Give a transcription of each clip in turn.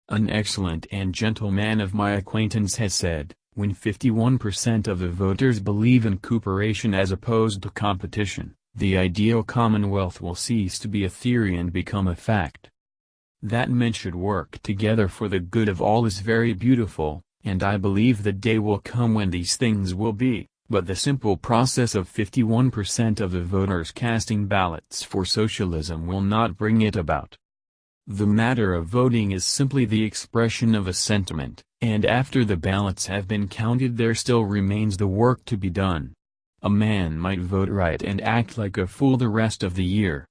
An excellent and gentle man of my acquaintance has said, when 51% of the voters believe in cooperation as opposed to competition, the ideal commonwealth will cease to be a theory and become a fact. That men should work together for the good of all is very beautiful, and I believe the day will come when these things will be, but the simple process of 51% of the voters casting ballots for socialism will not bring it about. The matter of voting is simply the expression of a sentiment, and after the ballots have been counted there still remains the work to be done. A man might vote right and act like a fool the rest of the year.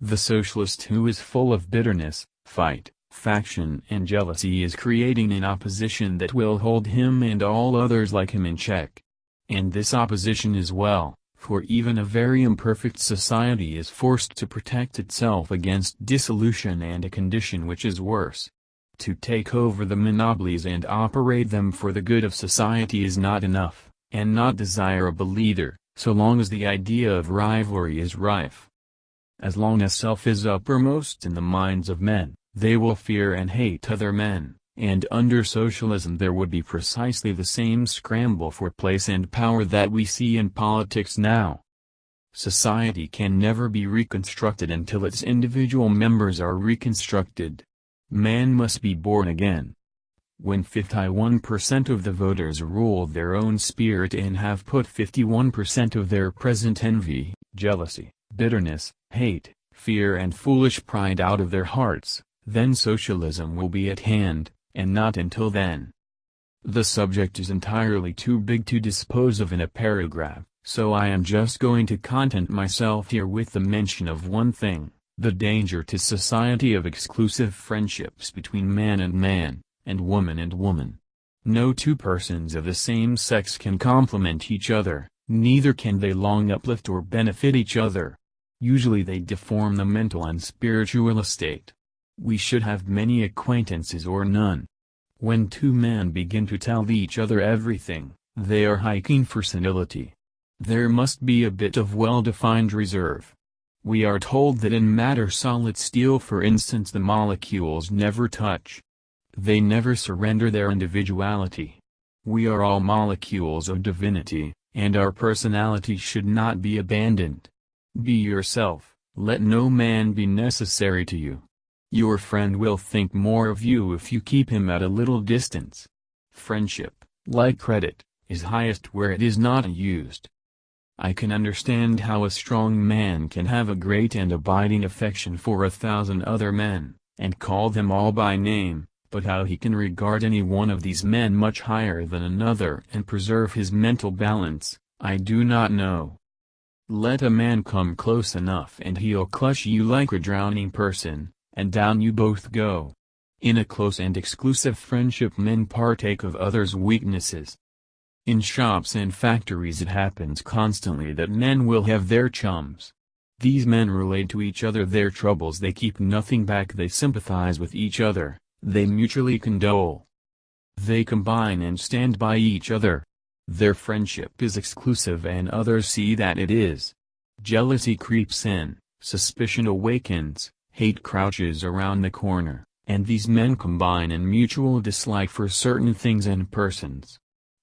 The socialist who is full of bitterness, fight, faction and jealousy is creating an opposition that will hold him and all others like him in check. And this opposition is well, for even a very imperfect society is forced to protect itself against dissolution and a condition which is worse. To take over the monopolies and operate them for the good of society is not enough, and not desirable either, so long as the idea of rivalry is rife. As long as self is uppermost in the minds of men, they will fear and hate other men, and under socialism there would be precisely the same scramble for place and power that we see in politics now. Society can never be reconstructed until its individual members are reconstructed. Man must be born again. When 51% of the voters rule their own spirit and have put 51% of their present envy, jealousy, bitterness, hate, fear and foolish pride out of their hearts, then socialism will be at hand, and not until then. The subject is entirely too big to dispose of in a paragraph, so I am just going to content myself here with the mention of one thing, the danger to society of exclusive friendships between man, and woman. No two persons of the same sex can complement each other, neither can they long uplift or benefit each other. Usually they deform the mental and spiritual estate. We should have many acquaintances or none. When two men begin to tell each other everything, they are hiking for senility. There must be a bit of well-defined reserve. We are told that in matter solid steel for instance the molecules never touch. They never surrender their individuality. We are all molecules of divinity, and our personality should not be abandoned. Be yourself, let no man be necessary to you. Your friend will think more of you if you keep him at a little distance. Friendship, like credit, is highest where it is not used. I can understand how a strong man can have a great and abiding affection for 1,000 other men, and call them all by name, but how he can regard any one of these men much higher than another and preserve his mental balance, I do not know. Let a man come close enough and he'll clutch you like a drowning person, and down you both go. In a close and exclusive friendship men partake of others' weaknesses. In shops and factories it happens constantly that men will have their chums. These men relate to each other their troubles, they keep nothing back, they sympathize with each other, they mutually condole. They combine and stand by each other. Their friendship is exclusive and others see that it is. Jealousy creeps in, suspicion awakens, hate crouches around the corner, and these men combine in mutual dislike for certain things and persons.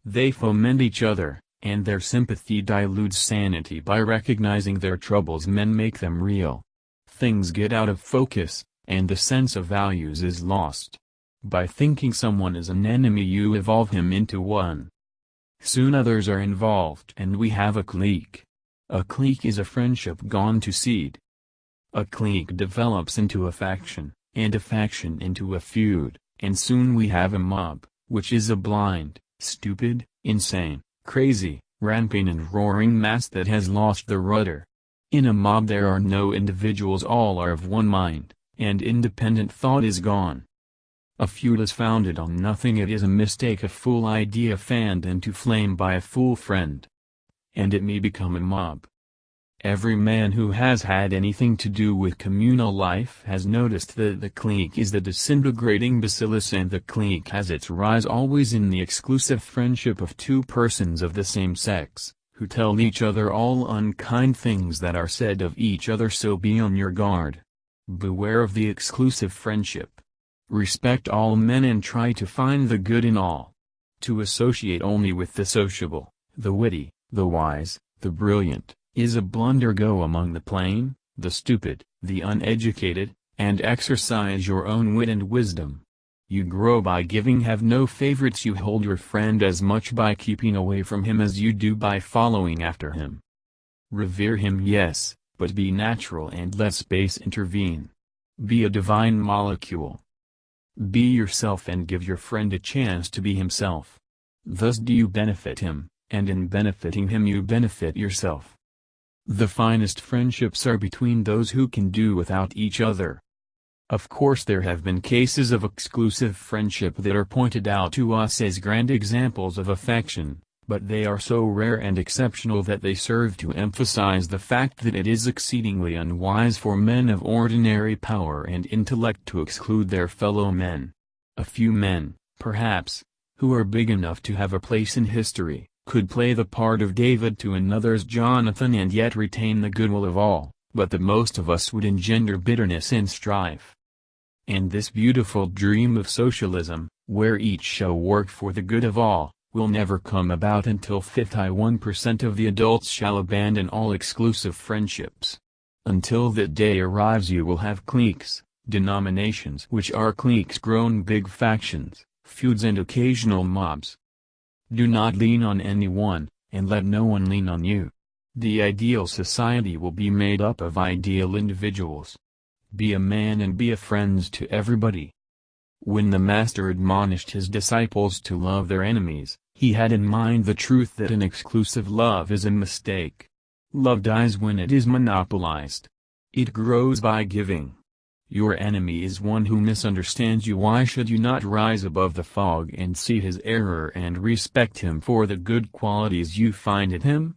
They foment each other, and their sympathy dilutes sanity by recognizing their troubles. Men make them real. Things get out of focus, and the sense of values is lost. By thinking someone is an enemy you evolve him into one. Soon others are involved and we have a clique. A clique is a friendship gone to seed. A clique develops into a faction, and a faction into a feud, and soon we have a mob, which is a blind, stupid, insane, crazy, ramping and roaring mass that has lost the rudder. In a mob there are no individuals, all are of one mind, and independent thought is gone. A feud is founded on nothing, it is a mistake, a fool idea fanned into flame by a fool friend. And it may become a mob. Every man who has had anything to do with communal life has noticed that the clique is the disintegrating bacillus, and the clique has its rise always in the exclusive friendship of two persons of the same sex, who tell each other all unkind things that are said of each other, so be on your guard. Beware of the exclusive friendship. Respect all men and try to find the good in all. To associate only with the sociable, the witty, the wise, the brilliant, is a blunder. Go among the plain, the stupid, the uneducated, and exercise your own wit and wisdom. You grow by giving. Have no favorites. You hold your friend as much by keeping away from him as you do by following after him. Revere him, yes, but be natural and let space intervene. Be a divine molecule. Be yourself and give your friend a chance to be himself. Thus do you benefit him, and in benefiting him you benefit yourself. The finest friendships are between those who can do without each other. Of course there have been cases of exclusive friendship that are pointed out to us as grand examples of affection, but they are so rare and exceptional that they serve to emphasize the fact that it is exceedingly unwise for men of ordinary power and intellect to exclude their fellow men. A few men, perhaps, who are big enough to have a place in history, could play the part of David to another's Jonathan and yet retain the goodwill of all, but the most of us would engender bitterness and strife. And this beautiful dream of socialism, where each shall work for the good of all, will never come about until 51% of the adults shall abandon all exclusive friendships. Until that day arrives you will have cliques, denominations which are cliques grown big factions, feuds and occasional mobs. Do not lean on anyone, and let no one lean on you. The ideal society will be made up of ideal individuals. Be a man and be a friend to everybody. When the Master admonished his disciples to love their enemies, he had in mind the truth that an exclusive love is a mistake. Love dies when it is monopolized. It grows by giving. Your enemy is one who misunderstands you. Why should you not rise above the fog and see his error and respect him for the good qualities you find in him?